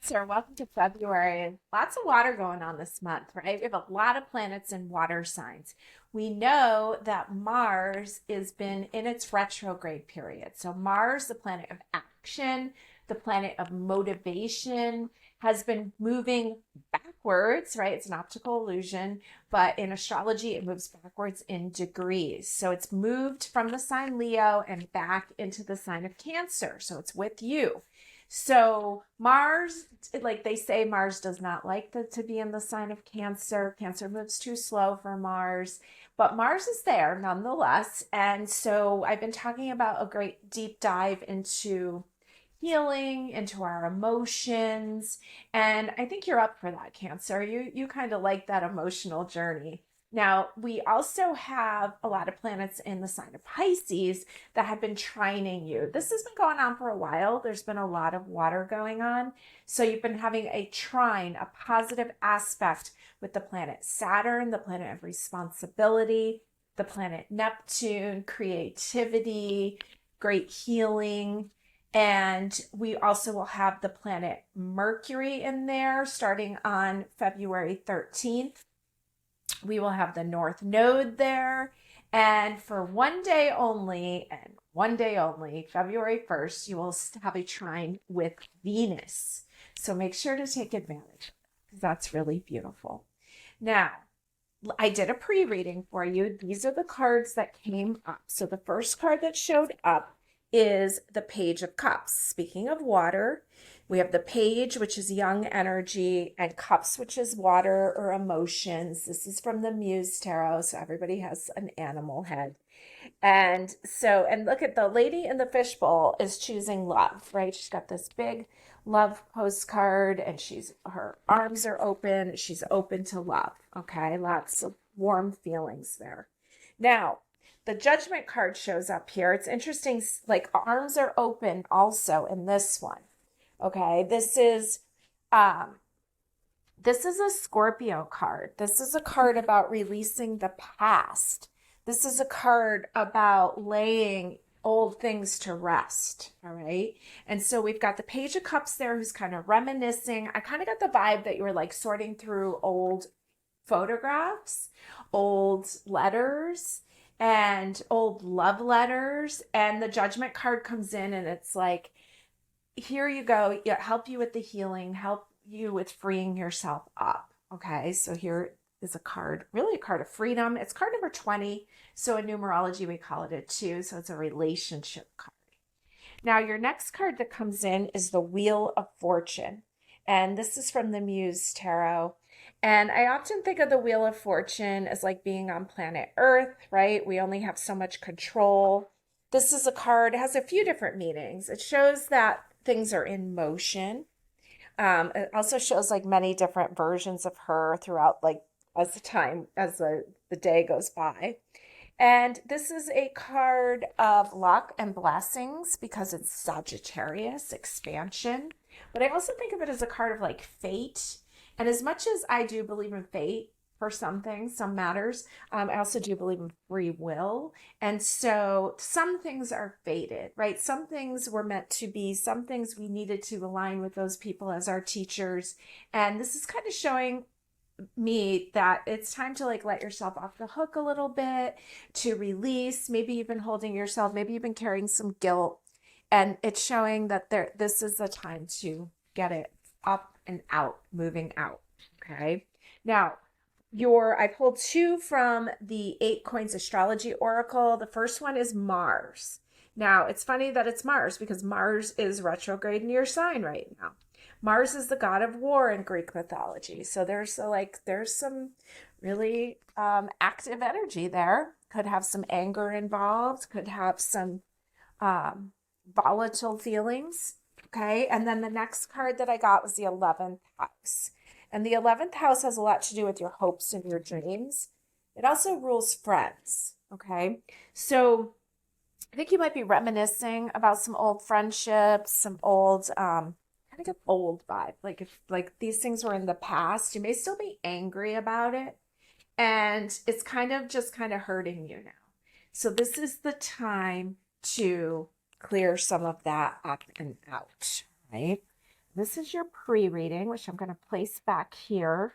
Cancer, welcome to February. Lots of water going on this month, right? We have a lot of planets in water signs. We know that Mars has been in its retrograde period. So, Mars, the planet of action, the planet of motivation, has been moving backwards, right? It's an optical illusion, but in astrology, it moves backwards in degrees. So, it's moved from the sign Leo and back into the sign of Cancer. So, it's with you. So Mars, like they say, Mars does not like to be in the sign of Cancer. Cancer moves too slow for Mars, but Mars is there nonetheless. And so I've been talking about a great deep dive into healing, into our emotions, and I think you're up for that, Cancer. You kind of like that emotional journey. Now, we also have a lot of planets in the sign of Pisces that have been trining you. This has been going on for a while. There's been a lot of water going on. So you've been having a trine, a positive aspect with the planet Saturn, the planet of responsibility, the planet Neptune, creativity, great healing. And we also will have the planet Mercury in there starting on February 13th. We will have the North Node there. And for one day only, February 1st, you will have a trine with Venus. So make sure to take advantage because that's really beautiful. Now, I did a pre-reading for you. These are the cards that came up. So the first card that showed up is the Page of Cups. Speaking of water, we have the Page, which is young energy, and Cups, which is water or emotions. This is from the Muse Tarot, so everybody has an animal head. And look at the lady in the fishbowl is choosing love, right? She's got this big love postcard and her arms are open. She's open to love. Okay. Lots of warm feelings there. Now, the Judgment card shows up here. It's interesting, like arms are open also in this one. Okay. This is a Scorpio card. This is a card about releasing the past. This is a card about laying old things to rest. All right. And so we've got the Page of Cups there who's kind of reminiscing. I kind of got the vibe that you were like sorting through old photographs, old letters, and old love letters. And the Judgment card comes in and it's like, here you go. Help you with the healing, help you with freeing yourself up. Okay. So here is a card, really a card of freedom. It's card number 20. So in numerology, we call it a 2. So it's a relationship card. Now, your next card that comes in is the Wheel of Fortune. And this is from the Muse Tarot. And I often think of the Wheel of Fortune as like being on planet Earth, right? We only have so much control. This is a card, it has a few different meanings. It shows that things are in motion. It also shows like many different versions of her throughout like as the day goes by. And this is a card of luck and blessings because it's Sagittarius, expansion. But I also think of it as a card of like fate. And as much as I do believe in fate for some things, some matters, I also do believe in free will. And so some things are fated, right? Some things were meant to be, some things we needed to align with those people as our teachers. And this is kind of showing me that it's time to like let yourself off the hook a little bit, to release. Maybe you've been holding yourself, maybe you've been carrying some guilt, and it's showing that this is the time to get it up and out, moving out. Okay. Now, I pulled 2 from the 8 Coins Astrology Oracle. The first one is Mars. Now, it's funny that it's Mars because Mars is retrograde in your sign right now. Mars is the god of war in Greek mythology. So there's some really active energy there. Could have some anger involved, could have some volatile feelings. Okay. And then the next card that I got was the 11th house. And the 11th house has a lot to do with your hopes and your dreams. It also rules friends. Okay. So I think you might be reminiscing about some old friendships, some old, kind of get old vibe. Like if like these things were in the past, you may still be angry about it. And it's kind of hurting you now. So this is the time to clear some of that up and out, right? This is your pre-reading, which I'm going to place back here.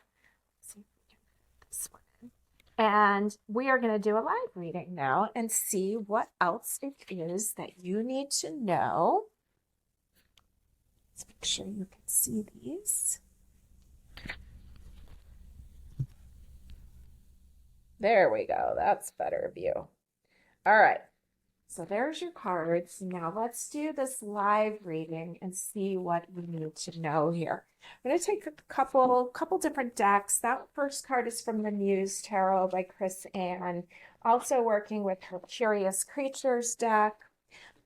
Let's see if we can fit this one in. And we are going to do a live reading now and see what else it is that you need to know. Let's make sure you can see these. There we go. That's better view. All right. So there's your cards. Now let's do this live reading and see what we need to know here. I'm going to take a couple different decks. That first card is from the Muse Tarot by Chris Ann. Also working with her Curious Creatures deck.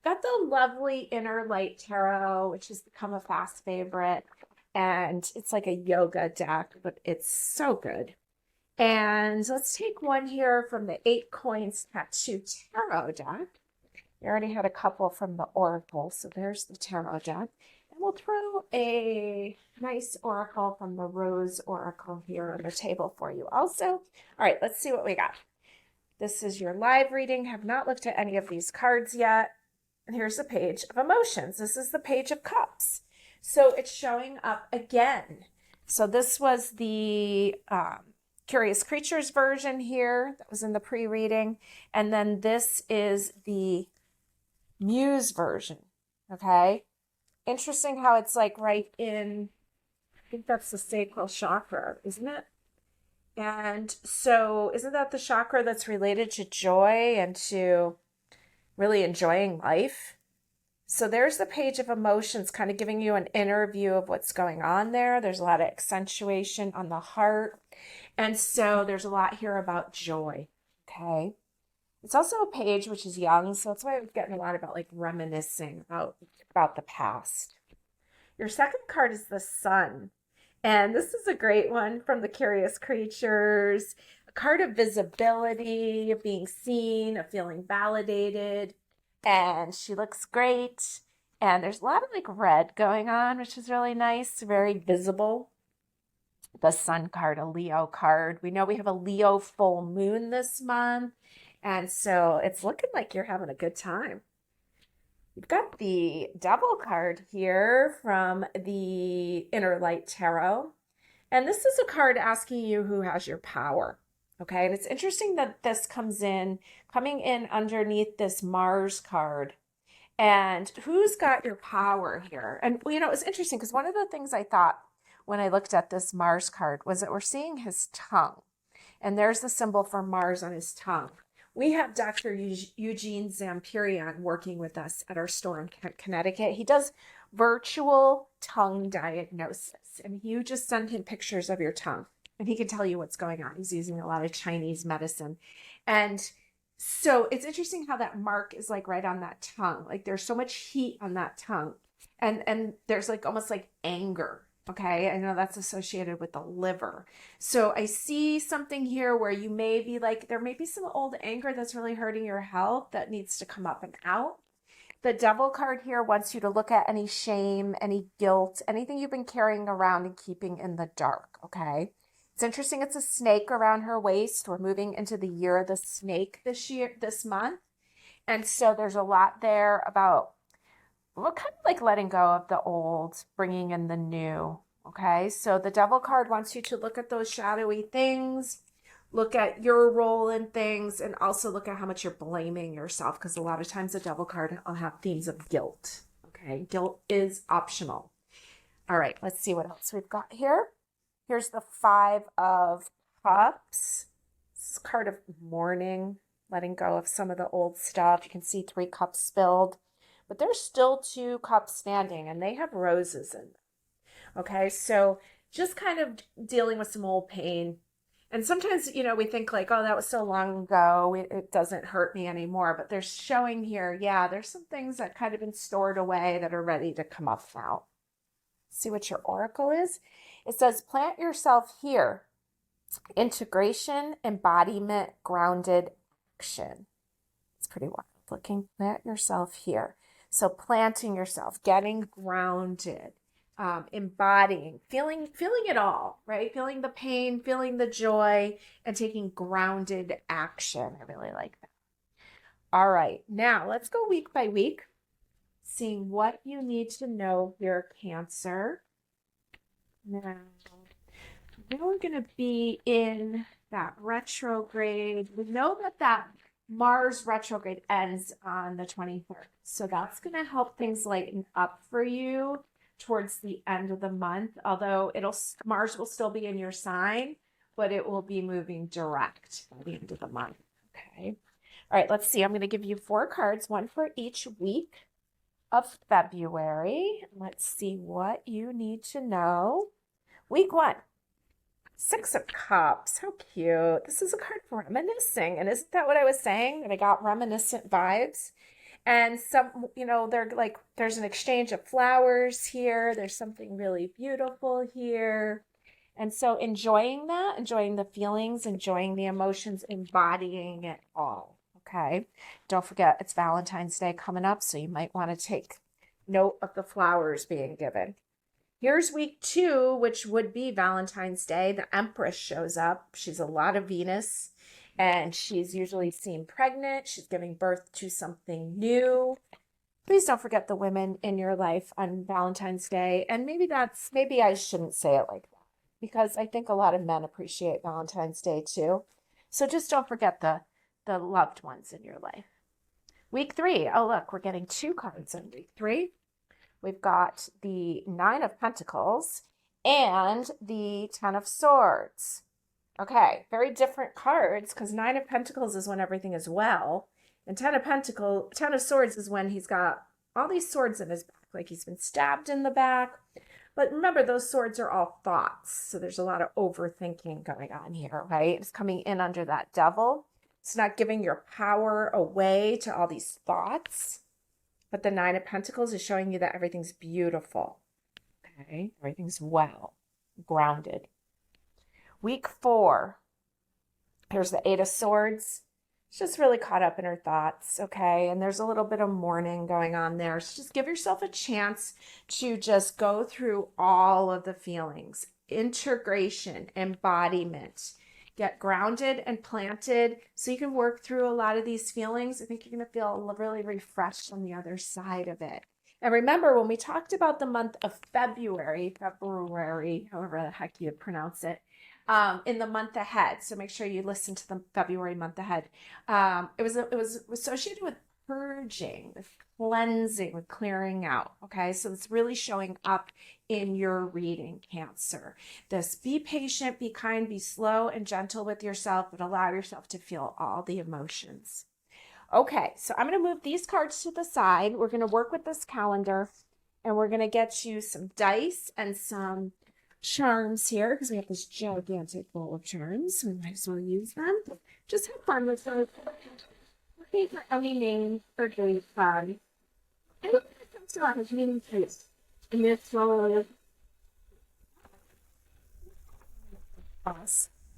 Got the lovely Inner Light Tarot, which has become a fast favorite. And it's like a yoga deck, but it's so good. And let's take one here from the 8 Coins Tattoo Tarot deck. We already had a couple from the Oracle, so there's the Tarot deck. And we'll throw a nice Oracle from the Rose Oracle here on the table for you also. All right, let's see what we got. This is your live reading. Have not looked at any of these cards yet. And here's the Page of Emotions. This is the Page of Cups. So it's showing up again. So this was the Curious Creatures version here that was in the pre-reading. And then this is the Muse version. Okay. Interesting how it's like right in, I think that's the sacral chakra, isn't it? And so isn't that the chakra that's related to joy and to really enjoying life? So there's the Page of Emotions, kind of giving you an inner view of what's going on there. There's a lot of accentuation on the heart. And so there's a lot here about joy. Okay. It's also a page which is young, so that's why I was getting a lot about like reminiscing about the past. Your second card is the Sun. And this is a great one from the Curious Creatures. A card of visibility, of being seen, of feeling validated. And she looks great. And there's a lot of like red going on, which is really nice, very visible. The Sun card, a Leo card. We know we have a Leo full moon this month. And so it's looking like you're having a good time. You've got the Devil card here from the Inner Light Tarot. And this is a card asking you who has your power. Okay, and it's interesting that this coming in underneath this Mars card. And who's got your power here? And, you know, it was interesting because one of the things I thought when I looked at this Mars card was that we're seeing his tongue. And there's the symbol for Mars on his tongue. We have Dr. Eugene Zampirian working with us at our store in Connecticut. He does virtual tongue diagnosis. And you just send him pictures of your tongue and he can tell you what's going on. He's using a lot of Chinese medicine. And so it's interesting how that mark is like right on that tongue. Like there's so much heat on that tongue. And there's like almost like anger. Okay, I know that's associated with the liver. So I see something here where you may be like, there may be some old anger that's really hurting your health that needs to come up and out. The Devil card here wants you to look at any shame, any guilt, anything you've been carrying around and keeping in the dark, okay? It's interesting, it's a snake around her waist. We're moving into the year of the snake this month. And so there's a lot there about, well, kind of like letting go of the old, bringing in the new, okay? So the Devil card wants you to look at those shadowy things, look at your role in things, and also look at how much you're blaming yourself, because a lot of times the Devil card will have themes of guilt, okay? Guilt is optional. All right, let's see what else we've got here. Here's the 5 of Cups. This is a card of mourning, letting go of some of the old stuff. You can see 3 cups spilled. But there's still 2 cups standing and they have roses in them. Okay, so just kind of dealing with some old pain. And sometimes, you know, we think like, oh, that was so long ago, it doesn't hurt me anymore. But they're showing here, yeah, there's some things that kind of been stored away that are ready to come up now. See what your oracle is? It says, plant yourself here. Integration, embodiment, grounded action. It's pretty wild looking. Plant yourself here. So planting yourself, getting grounded, embodying, feeling it all, right? Feeling the pain, feeling the joy, and taking grounded action. I really like that. All right, now let's go week by week, seeing what you need to know here, Cancer, Now, we're going to be in that retrograde. We know that Mars retrograde ends on the 23rd. So that's going to help things lighten up for you towards the end of the month. Although Mars will still be in your sign, but it will be moving direct by the end of the month. Okay. All right, let's see. I'm going to give you 4 cards, one for each week of February. Let's see what you need to know. Week 1. 6 of Cups. How cute. This is a card for reminiscing. And isn't that what I was saying? That I got reminiscent vibes. And some, they're like, there's an exchange of flowers here. There's something really beautiful here. And so enjoying that, enjoying the feelings, enjoying the emotions, embodying it all. Okay. Don't forget, it's Valentine's Day coming up. So you might want to take note of the flowers being given. Here's week 2, which would be Valentine's Day. The Empress shows up. She's a lot of Venus, and she's usually seen pregnant. She's giving birth to something new. Please don't forget the women in your life on Valentine's Day. And maybe I shouldn't say it like that, because I think a lot of men appreciate Valentine's Day too. So just don't forget the loved ones in your life. Week 3. Oh, look, we're getting 2 cards in week 3. We've got the 9 of Pentacles and the 10 of Swords. Okay, very different cards, because 9 of Pentacles is when everything is well. And 10 of Swords is when he's got all these swords in his back, like he's been stabbed in the back. But remember, those swords are all thoughts. So there's a lot of overthinking going on here, right? It's coming in under that devil. It's not giving your power away to all these thoughts. But the 9 of Pentacles is showing you that everything's beautiful. Okay, everything's well, grounded. Week 4. Here's the 8 of Swords. She's just really caught up in her thoughts, okay? And there's a little bit of mourning going on there. So just give yourself a chance to just go through all of the feelings. Integration, embodiment. Get grounded and planted so you can work through a lot of these feelings. I think you're going to feel really refreshed on the other side of it. And remember, when we talked about the month of February, however the heck you pronounce it, in the month ahead. So make sure you listen to the February month ahead. It was associated with purging, with cleansing, with clearing out. Okay, so it's really showing up in your reading, Cancer. This: be patient, be kind, be slow and gentle with yourself, but allow yourself to feel all the emotions. Okay, so I'm going to move these cards to the side. We're going to work with this calendar, and we're going to get you some dice and some charms here, because we have this gigantic bowl of charms. We might as well use them. Just have fun with those. Looking for any name or date fun. And it comes to has meaning taste. And this will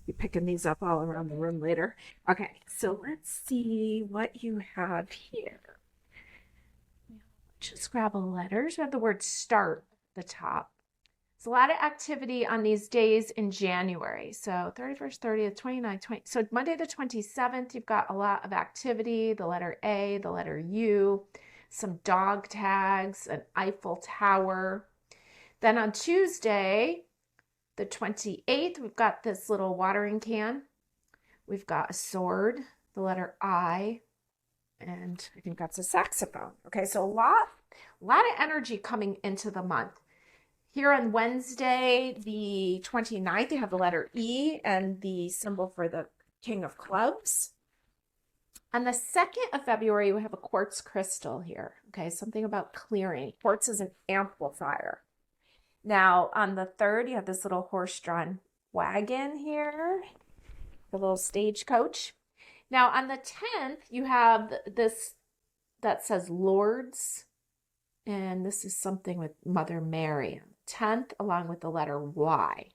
be picking these up all around the room later. Okay, so let's see what you have here. Just grab a letters. We have the word start at the top. There's a lot of activity on these days in January. So 31st, 30th, 29th, 20. So Monday the 27th, you've got a lot of activity. The letter A, the letter U, some dog tags, an Eiffel Tower. Then on Tuesday, the 28th, we've got this little watering can. We've got a sword, the letter I, and I think that's a saxophone. Okay, so a lot of energy coming into the month. Here on Wednesday, the 29th, you have the letter E and the symbol for the King of Clubs. On the 2nd of February, we have a quartz crystal here. Okay, something about clearing. Quartz is an amplifier. Now, on the 3rd, you have this little horse-drawn wagon here, the little stagecoach. Now, on the 10th, you have this that says Lords, and this is something with Mother Mary. 10th, along with the letter Y.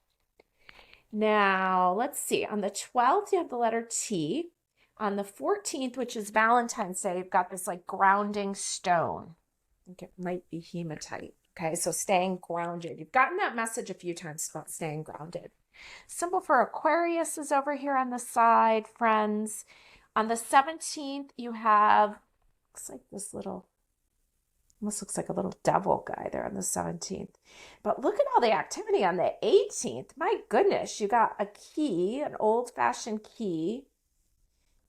Now, let's see. On the 12th, you have the letter T. On the 14th, which is Valentine's Day, you've got this like grounding stone. I think it might be hematite. Okay, so staying grounded. You've gotten that message a few times about staying grounded. Symbol for Aquarius is over here on the side, friends. On the 17th, you have, looks like this little Almost looks like a little devil guy there on the 17th. But look at all the activity on the 18th. My goodness, you got a key, an old-fashioned key.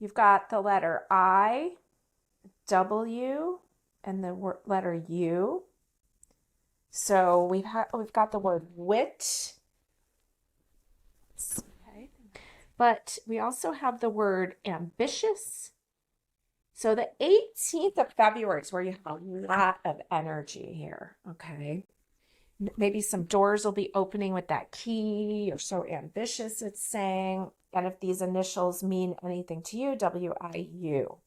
You've got the letter I, W, and the letter U. So we've got the word wit. Okay. But we also have the word ambitious. So the 18th of February is where you have a lot of energy here, okay? Maybe some doors will be opening with that key. You're so ambitious, it's saying. And if these initials mean anything to you, W-I-U.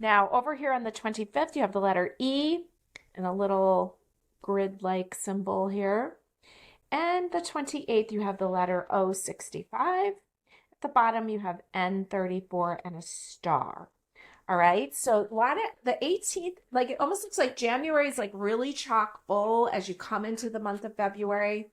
Now, over here on the 25th, you have the letter E and a little grid-like symbol here. And the 28th, you have the letter O65. At the bottom, you have N34 and a star. All right, so a lot of the 18th, like it almost looks like January is like really chock full as you come into the month of February.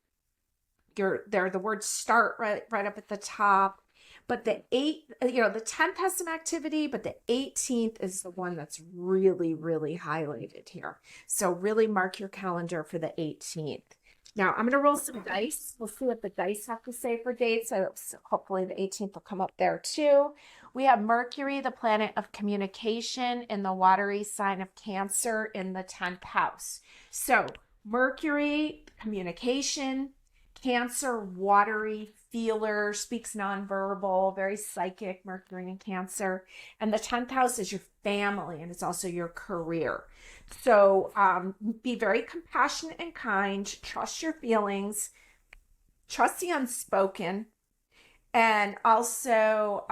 The words start right up at the top. But the 10th has some activity, but the 18th is the one that's really, really highlighted here. So really mark your calendar for the 18th. Now, I'm going to roll some dice. We'll see what the dice have to say for dates. So hopefully the 18th will come up there too. We have Mercury, the planet of communication, in the watery sign of Cancer in the 10th house. So Mercury, communication, Cancer, watery, feeler, speaks nonverbal, very psychic, Mercury in Cancer. And the 10th house is your family, and it's also your career. So be very compassionate and kind, trust your feelings, trust the unspoken, and also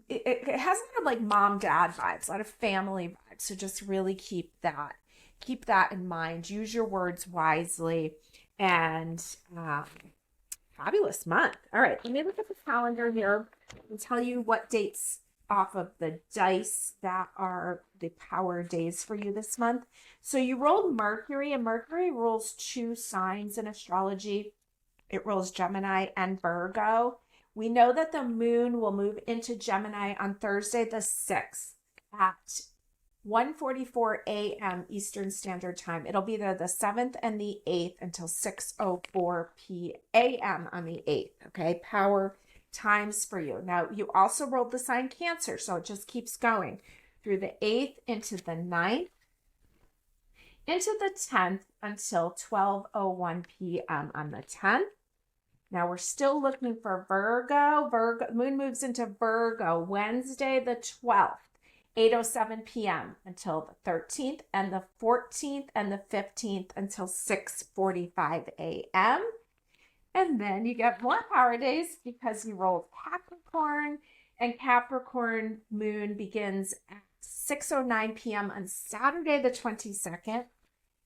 it has a lot of like mom-dad vibes, a lot of family vibes. So just really keep that in mind. Use your words wisely, and fabulous month. All right, let me look at the calendar here and tell you what dates off of the dice that are the power days for you this month. So you rolled Mercury, and Mercury rules 2 signs in astrology. It rules Gemini and Virgo. We know that the moon will move into Gemini on Thursday the 6th at 1:44 a.m. Eastern Standard Time. It'll be there the 7th and the 8th until 6:04 p.m. on the 8th, okay? Power times for you. Now, you also rolled the sign Cancer, so it just keeps going through the 8th into the 9th, into the 10th until 12:01 p.m. on the 10th. Now, we're still looking for Virgo. Moon moves into Virgo Wednesday the 12th, 8:07 p.m. until the 13th, and the 14th and the 15th until 6:45 a.m. And then you get more power days because you rolled Capricorn, and Capricorn moon begins at 6:09 p.m. on Saturday the 22nd,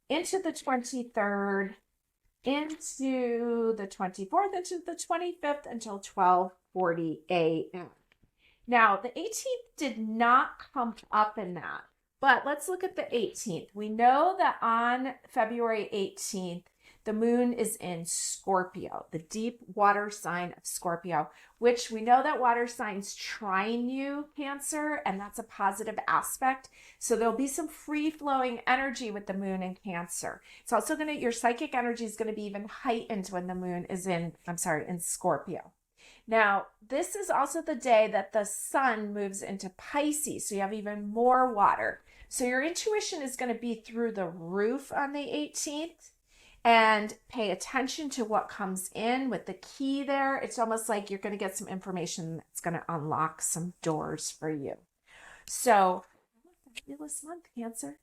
into the 23rd, into the 24th, into the 25th until 12:40 a.m. Now, the 18th did not come up in that, but let's look at the 18th. We know that on February 18th, the moon is in Scorpio, the deep water sign of Scorpio, which we know that water signs trine you, Cancer, and that's a positive aspect. So there'll be some free-flowing energy with the moon in Cancer. It's also your psychic energy is going to be even heightened when the moon is in Scorpio. Now, this is also the day that the sun moves into Pisces, so you have even more water. So your intuition is going to be through the roof on the 18th. And pay attention to what comes in with the key there. It's almost like you're going to get some information that's going to unlock some doors for you. So, fabulous month, Cancer.